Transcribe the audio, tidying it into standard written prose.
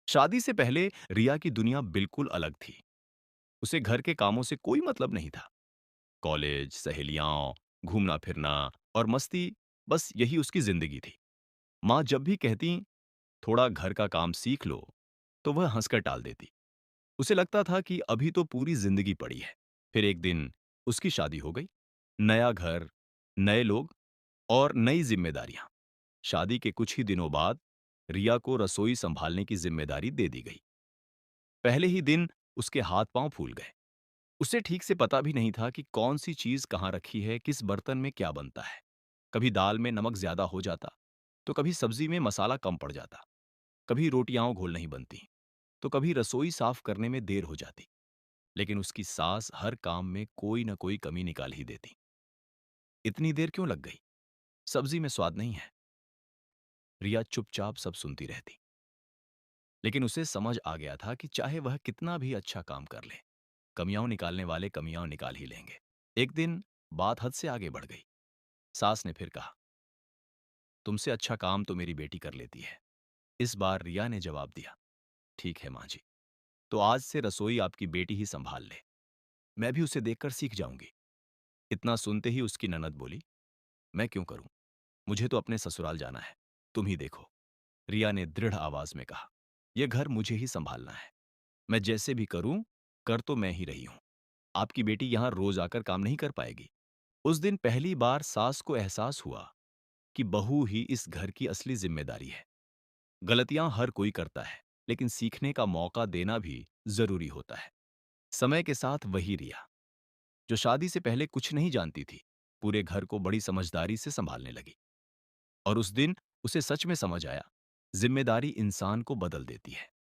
शादी से पहले रिया की दुनिया बिल्कुल अलग थी। उसे घर के कामों से कोई मतलब नहीं था। कॉलेज, सहेलियां, घूमना-फिरना और मस्ती, बस यही उसकी जिंदगी थी। माँ जब भी कहती, "थोड़ा घर का काम सीख लो," तो वह हंसकर टाल देती। उसे लगता था कि अभी तो पूरी जिंदगी पड़ी है। फिर एक दिन उसकी शादी हो गई। नया घर, नए लोग और नई जिम्मेदारियां। शादी के कुछ ही दिनों बाद रिया को रसोई संभालने की जिम्मेदारी दे दी गई। पहले ही दिन उसके हाथ-पांव फूल गए। उसे ठीक से पता भी नहीं था कि कौन सी चीज कहाँ रखी है, किस बर्तन में क्या बनता है। कभी दाल में नमक ज्यादा हो जाता, तो कभी सब्जी में मसाला कम पड़ जाता, कभी रोटियां घोल नहीं बनती, तो कभी रसोई साफ करने में देर हो जाती। लेकिन उसकी सास हर काम में कोई न कोई कमी निकाल ही देती। इतनी देर क्यों लग गई? सब्जी में स्वाद नहीं है। रिया चुपचाप सब सुनती रहती। लेकिन उसे समझ आ गया था कि चाहे वह कितना भी अच्छा काम कर ले, कमियां निकालने वाले कमियां निकाल ही लेंगे। एक दिन बात हद से आगे बढ़ गई। सास ने फिर कहा, तुमसे अच्छा काम तो मेरी बेटी कर लेती है। इस बार रिया ने जवाब दिया, ठीक है माँ जी, तो आज से रसोई आपकी बेटी ही संभाल ले। मैं भी उसे देखकर सीख जाऊंगी। इतना सुनते ही उसकी ननद बोली, मैं क्यों करूं? मुझे तो अपने ससुराल जाना है। तुम ही देखो। रिया ने दृढ़ आवाज में कहा, यह घर मुझे ही संभालना है। मैं जैसे भी करूं, कर तो मैं ही रही हूं। आपकी बेटी यहां रोज आकर काम नहीं कर पाएगी। उस दिन पहली बार सास को एहसास हुआ कि बहू ही इस घर की असली जिम्मेदारी है। गलतियां हर कोई करता है, लेकिन सीखने का मौका देना भी जरूरी होता है। समय के साथ वही रिया, जो शादी से पहले कुछ नहीं जानती थी, पूरे घर को बड़ी समझदारी से संभालने लगी। और उस दिन उसे सच में समझ आया, जिम्मेदारी इंसान को बदल देती है।